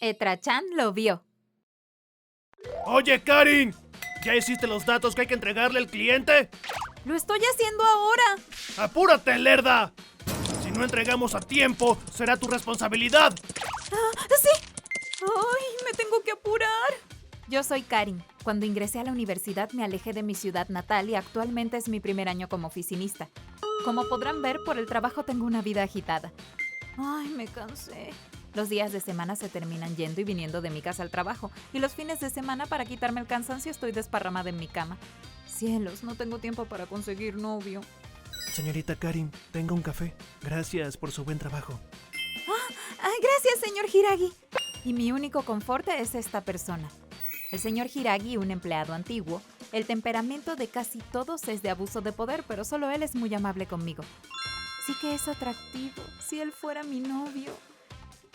Etra-chan lo vio. Oye, Karin, ¿ya hiciste los datos que hay que entregarle al cliente? ¡Lo estoy haciendo ahora! ¡Apúrate, lerda! Si no entregamos a tiempo, será tu responsabilidad. ¡Sí! ¡Ay, me tengo que apurar! Yo soy Karin. Cuando ingresé a la universidad me alejé de mi ciudad natal y actualmente es mi primer año como oficinista. Como podrán ver, por el trabajo tengo una vida agitada. ¡Ay, me cansé! Los días de semana se terminan yendo y viniendo de mi casa al trabajo, y los fines de semana, para quitarme el cansancio, estoy desparramada en mi cama. Cielos, no tengo tiempo para conseguir novio. Señorita Karin, tenga un café. Gracias por su buen trabajo. Gracias, señor Hiragi. Y mi único confort es esta persona. El señor Hiragi, un empleado antiguo, el temperamento de casi todos es de abuso de poder, pero solo él es muy amable conmigo. Sí que es atractivo, si él fuera mi novio.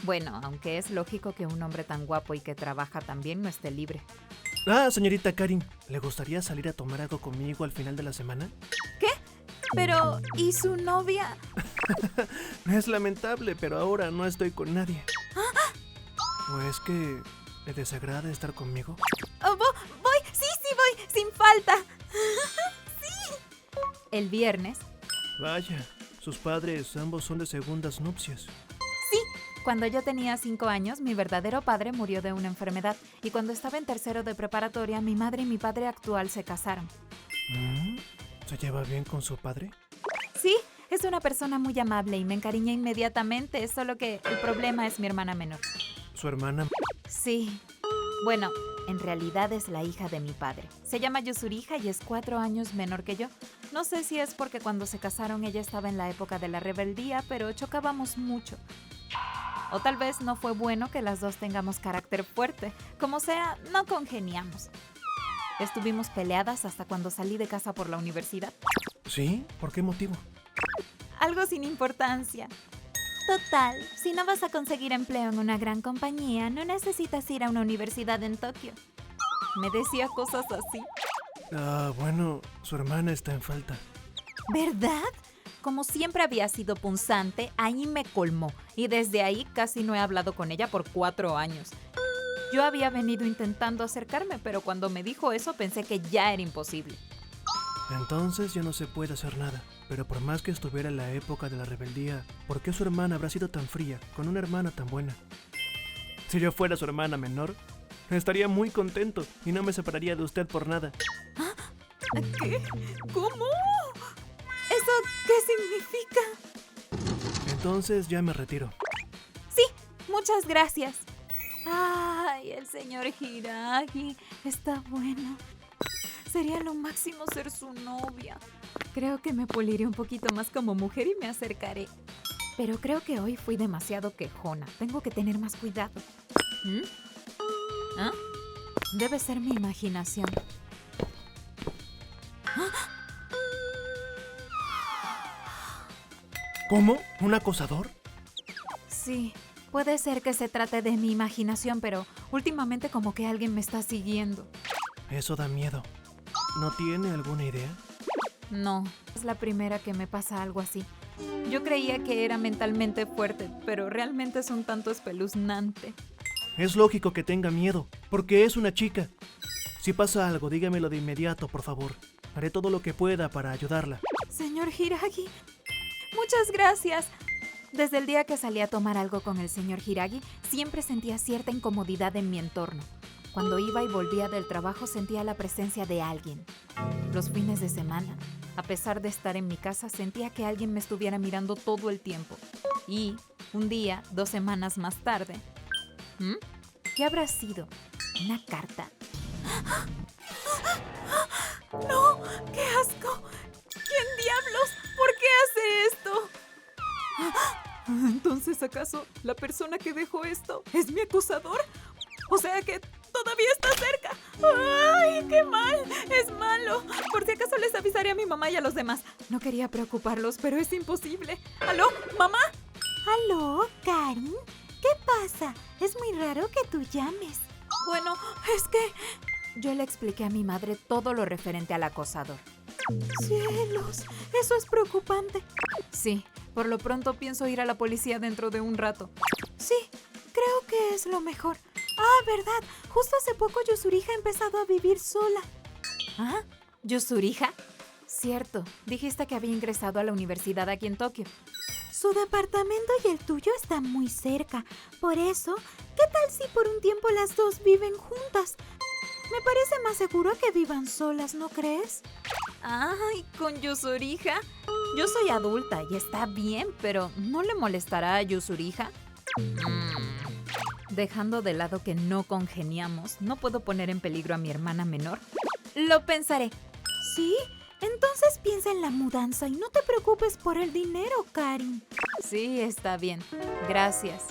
Bueno, aunque es lógico que un hombre tan guapo y que trabaja tan bien no esté libre. Señorita Karin, ¿le gustaría salir a tomar algo conmigo al final de la semana? ¿Qué? Pero, ¿y su novia? Es lamentable, pero ahora no estoy con nadie. ¿O es que le desagrada estar conmigo? Voy, sí, voy, sin falta. Sí. El viernes. Vaya, sus padres ambos son de segundas nupcias. Sí, cuando yo tenía 5 años, mi verdadero padre murió de una enfermedad, y cuando estaba en tercero de preparatoria, mi madre y mi padre actual se casaron. ¿Se lleva bien con su padre? Sí, es una persona muy amable y me encariñé inmediatamente, solo que el problema es mi hermana menor. ¿Su hermana? Sí. Bueno, en realidad es la hija de mi padre. Se llama Yusuriha y es 4 años menor que yo. No sé si es porque cuando se casaron ella estaba en la época de la rebeldía, pero chocábamos mucho. O tal vez no fue bueno que las dos tengamos carácter fuerte. Como sea, no congeniamos. Estuvimos peleadas hasta cuando salí de casa por la universidad. ¿Sí? ¿Por qué motivo? Algo sin importancia. Total, si no vas a conseguir empleo en una gran compañía, no necesitas ir a una universidad en Tokio. Me decía cosas así. Bueno, su hermana está en falta. ¿Verdad? Como siempre había sido punzante, ahí me colmó. Y desde ahí casi no he hablado con ella por 4 años. Yo había venido intentando acercarme, pero cuando me dijo eso pensé que ya era imposible. Entonces ya no se puede hacer nada. Pero por más que estuviera en la época de la rebeldía, ¿por qué su hermana habrá sido tan fría con una hermana tan buena? Si yo fuera su hermana menor, estaría muy contento y no me separaría de usted por nada. ¿Qué? ¿Cómo? ¿Eso qué significa? Entonces ya me retiro. Sí, muchas gracias. Ay, el señor Hiragi está bueno. Sería lo máximo ser su novia. Creo que me puliré un poquito más como mujer y me acercaré. Pero creo que hoy fui demasiado quejona. Tengo que tener más cuidado. ¿Ah? Debe ser mi imaginación. ¿Cómo? ¿Un acosador? Sí, puede ser que se trate de mi imaginación, pero últimamente como que alguien me está siguiendo. Eso da miedo. ¿No tiene alguna idea? No, es la primera que me pasa algo así. Yo creía que era mentalmente fuerte, pero realmente es un tanto espeluznante. Es lógico que tenga miedo, porque es una chica. Si pasa algo, dígamelo de inmediato, por favor. Haré todo lo que pueda para ayudarla. Señor Hiragi, muchas gracias. Desde el día que salí a tomar algo con el señor Hiragi, siempre sentía cierta incomodidad en mi entorno. Cuando iba y volvía del trabajo sentía la presencia de alguien. Los fines de semana, a pesar de estar en mi casa, sentía que alguien me estuviera mirando todo el tiempo. Y un día, 2 semanas más tarde... ¿Qué habrá sido? ¿Una carta? ¡No! ¡Qué asco! ¿Quién diablos? ¿Por qué hace esto? ¿Entonces acaso la persona que dejó esto es mi acusador? O sea que todavía está cerca. ¡Ay, qué mal! ¡Es malo! Por si acaso les avisaré a mi mamá y a los demás. No quería preocuparlos, pero es imposible. ¿Aló, mamá? ¿Aló, Karin? ¿Qué pasa? Es muy raro que tú llames. Bueno, es que... Yo le expliqué a mi madre todo lo referente al acosador. ¡Cielos! Eso es preocupante. Sí, por lo pronto pienso ir a la policía dentro de un rato. Sí, creo que es lo mejor. Ah, verdad. Justo hace poco Yuzuriha ha empezado a vivir sola. ¿Ah? ¿Yuzuriha? Cierto. Dijiste que había ingresado a la universidad aquí en Tokio. Su departamento y el tuyo están muy cerca. Por eso, ¿qué tal si por un tiempo las dos viven juntas? Me parece más seguro que vivan solas, ¿no crees? Ay, con Yuzuriha. Yo soy adulta y está bien, pero ¿no le molestará a Yuzuriha? Dejando de lado que no congeniamos, ¿no puedo poner en peligro a mi hermana menor? Lo pensaré. ¿Sí? Entonces piensa en la mudanza y no te preocupes por el dinero, Karin. Sí, está bien. Gracias.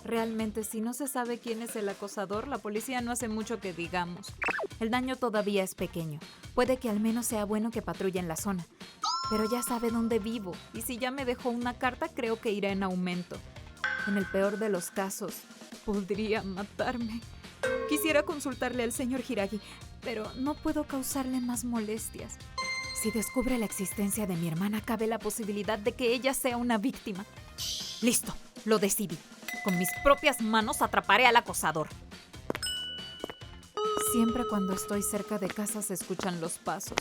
Realmente, si no se sabe quién es el acosador, la policía no hace mucho que digamos. El daño todavía es pequeño. Puede que al menos sea bueno que patrulle en la zona. Pero ya sabe dónde vivo, y si ya me dejó una carta, creo que irá en aumento. En el peor de los casos, podría matarme. Quisiera consultarle al señor Hiragi, pero no puedo causarle más molestias. Si descubre la existencia de mi hermana, cabe la posibilidad de que ella sea una víctima. Listo, lo decidí. Con mis propias manos atraparé al acosador. Siempre cuando estoy cerca de casa se escuchan los pasos.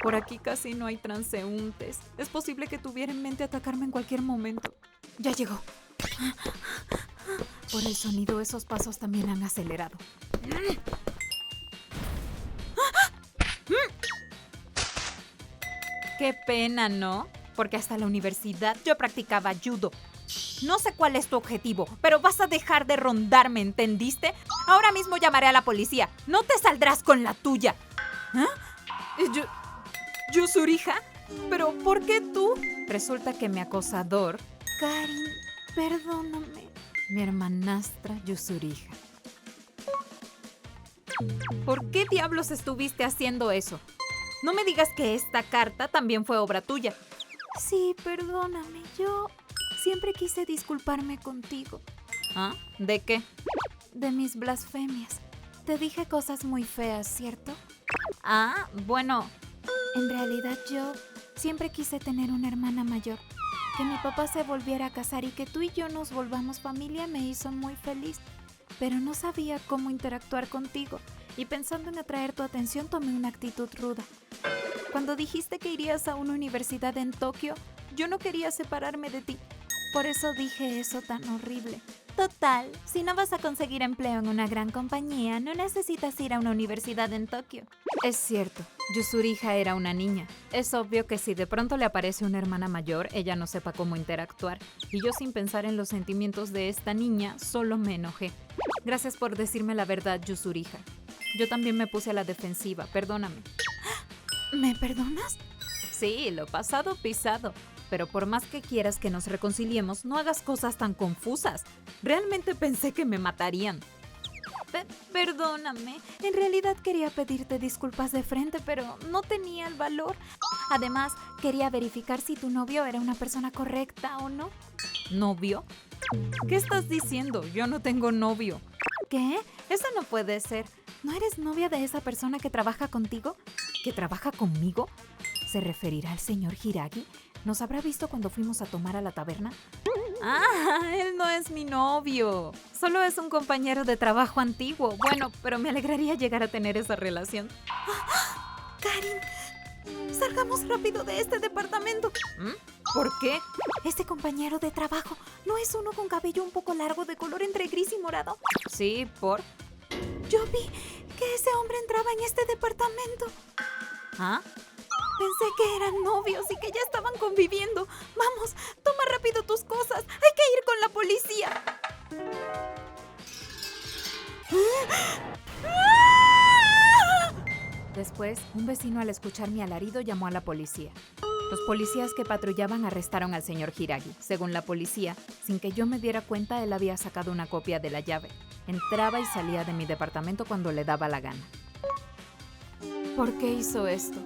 Por aquí casi no hay transeúntes. Es posible que tuviera en mente atacarme en cualquier momento. Ya llegó. Por el sonido, esos pasos también han acelerado. Qué pena, ¿no? Porque hasta la universidad yo practicaba judo. No sé cuál es tu objetivo, pero vas a dejar de rondarme, ¿entendiste? Ahora mismo llamaré a la policía. No te saldrás con la tuya. ¿Ah? ¿Yuzuriha? ¿Pero por qué tú? Resulta que mi acosador... Karin, perdóname. Mi hermanastra Yuzuriha. ¿Por qué diablos estuviste haciendo eso? No me digas que esta carta también fue obra tuya. Sí, perdóname. Yo siempre quise disculparme contigo. ¿Ah? ¿De qué? De mis blasfemias. Te dije cosas muy feas, ¿cierto? Ah, bueno. En realidad yo siempre quise tener una hermana mayor. Que mi papá se volviera a casar y que tú y yo nos volvamos familia me hizo muy feliz. Pero no sabía cómo interactuar contigo. Y pensando en atraer tu atención tomé una actitud ruda. Cuando dijiste que irías a una universidad en Tokio, yo no quería separarme de ti. Por eso dije eso tan horrible. Total, si no vas a conseguir empleo en una gran compañía, no necesitas ir a una universidad en Tokio. Es cierto, Yuzuriha era una niña. Es obvio que si de pronto le aparece una hermana mayor, ella no sepa cómo interactuar. Y yo, sin pensar en los sentimientos de esta niña, solo me enojé. Gracias por decirme la verdad, Yuzuriha. Yo también me puse a la defensiva, perdóname. ¿Me perdonas? Sí, lo pasado pisado. Pero por más que quieras que nos reconciliemos, no hagas cosas tan confusas. Realmente pensé que me matarían. Perdóname. En realidad quería pedirte disculpas de frente, pero no tenía el valor. Además, quería verificar si tu novio era una persona correcta o no. ¿Novio? ¿Qué estás diciendo? Yo no tengo novio. ¿Qué? Eso no puede ser. ¿No eres novia de esa persona que trabaja contigo? ¿Que trabaja conmigo? ¿Se referirá al señor Hiragi? ¿Nos habrá visto cuando fuimos a tomar a la taberna? ¡Ah! Él no es mi novio. Solo es un compañero de trabajo antiguo. Bueno, pero me alegraría llegar a tener esa relación. Karin, salgamos rápido de este departamento. ¿Por qué? Este compañero de trabajo, ¿no es uno con cabello un poco largo de color entre gris y morado? Sí, ¿por? Yo vi que ese hombre entraba en este departamento. ¿Ah? Pensé que eran novios y que ya estaban conviviendo. Vamos, toma rápido tus cosas. Hay que ir con la policía. Después, un vecino al escuchar mi alarido llamó a la policía. Los policías que patrullaban arrestaron al señor Hiragi. Según la policía, sin que yo me diera cuenta, él había sacado una copia de la llave. Entraba y salía de mi departamento cuando le daba la gana. ¿Por qué hizo esto?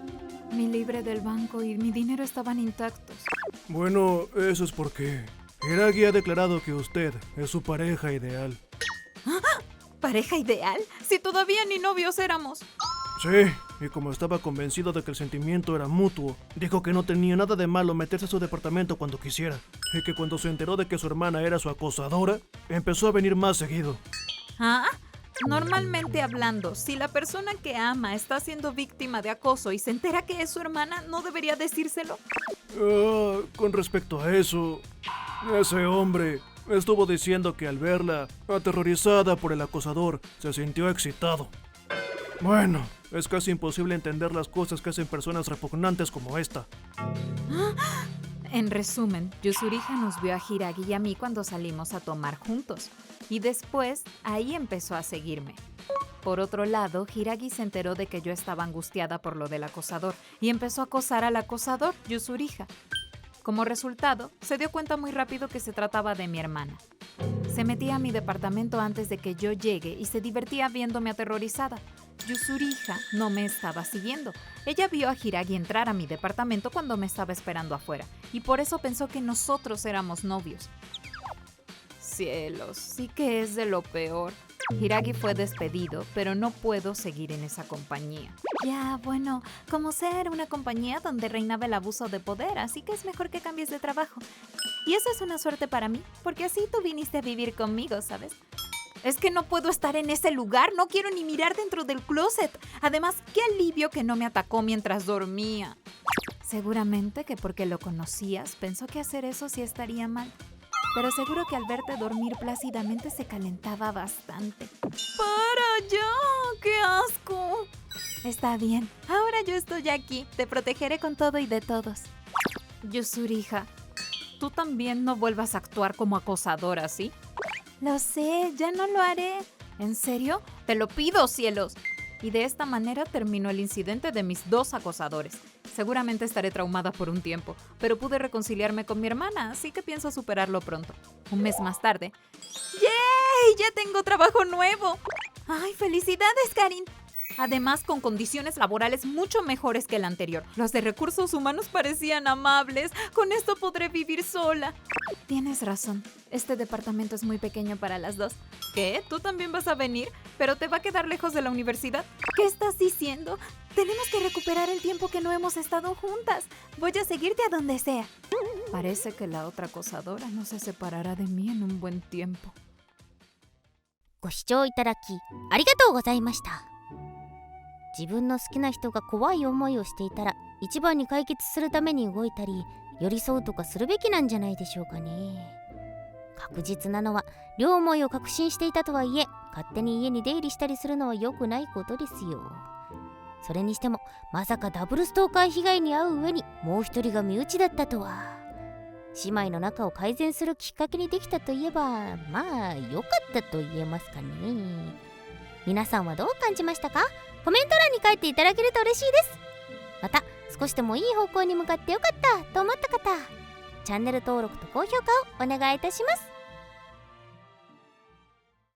Mi libre del banco y mi dinero estaban intactos. Bueno, eso es porque Hiragi ha declarado que usted es su pareja ideal. ¿Pareja ideal? Si todavía ni novios éramos. Sí, y como estaba convencido de que el sentimiento era mutuo, dijo que no tenía nada de malo meterse a su departamento cuando quisiera, y que cuando se enteró de que su hermana era su acosadora, empezó a venir más seguido. ¿Ah? Normalmente hablando, si la persona que ama está siendo víctima de acoso y se entera que es su hermana, ¿no debería decírselo? Con respecto a eso, ese hombre estuvo diciendo que al verla aterrorizada por el acosador, se sintió excitado. Bueno, es casi imposible entender las cosas que hacen personas repugnantes como esta. En resumen, Yuzuriha nos vio a Hiragi y a mí cuando salimos a tomar juntos, y después ahí empezó a seguirme. Por otro lado, Hiragi se enteró de que yo estaba angustiada por lo del acosador y empezó a acosar al acosador, Yuzuriha. Como resultado, se dio cuenta muy rápido que se trataba de mi hermana. Se metía a mi departamento antes de que yo llegue y se divertía viéndome aterrorizada. Yuzuriha no me estaba siguiendo. Ella vio a Hiragi entrar a mi departamento cuando me estaba esperando afuera y por eso pensó que nosotros éramos novios. Cielos, sí que es de lo peor. Hiragi fue despedido, pero no puedo seguir en esa compañía. Ya, bueno, como sea, era una compañía donde reinaba el abuso de poder, así que es mejor que cambies de trabajo. Y eso es una suerte para mí, porque así tú viniste a vivir conmigo, ¿sabes? Es que no puedo estar en ese lugar, no quiero ni mirar dentro del closet. Además, qué alivio que no me atacó mientras dormía. Seguramente que porque lo conocías, pensó que hacer eso sí estaría mal. Pero seguro que al verte dormir plácidamente se calentaba bastante. ¡Para ya! ¡Qué asco! Está bien, ahora yo estoy aquí. Te protegeré con todo y de todos. Yuzuriha, tú también no vuelvas a actuar como acosadora, ¿sí? Lo sé, ya no lo haré. ¿En serio? Te lo pido, cielos. Y de esta manera terminó el incidente de mis dos acosadores. Seguramente estaré traumada por un tiempo, pero pude reconciliarme con mi hermana, así que pienso superarlo pronto. Un mes más tarde. ¡Yay! ¡Ya tengo trabajo nuevo! ¡Ay, felicidades, Karin! Además, con condiciones laborales mucho mejores que el anterior. Los de recursos humanos parecían amables. Con esto podré vivir sola. Tienes razón. Este departamento es muy pequeño para las dos. ¿Qué? ¿Tú también vas a venir? ¿Pero te va a quedar lejos de la universidad? ¿Qué estás diciendo? Tenemos que recuperar el tiempo que no hemos estado juntas. Voy a seguirte a donde sea. Parece que la otra acosadora no se separará de mí en un buen tiempo. ご視聴いただきありがとうございました。自分の好きな人が怖い思いをしていたら一番に解決するために動いたり寄り添うとかするべきなんじゃないでしょうかね。確実なのは両思いを確信していたとはいえ勝手に家に出入りしたりするのは良くないことですよ。それにしてもまさかダブルストーカー被害に遭う上にもう一人が身内だったとは。姉妹の仲を改善するきっかけにできたといえばまあ良かったと言えますかね。皆さんはどう感じましたか？コメント欄に書いていただけると嬉しいです。また少しでもいい方向に向かってよかったと思った方、チャンネル登録と高評価をお願いいたします。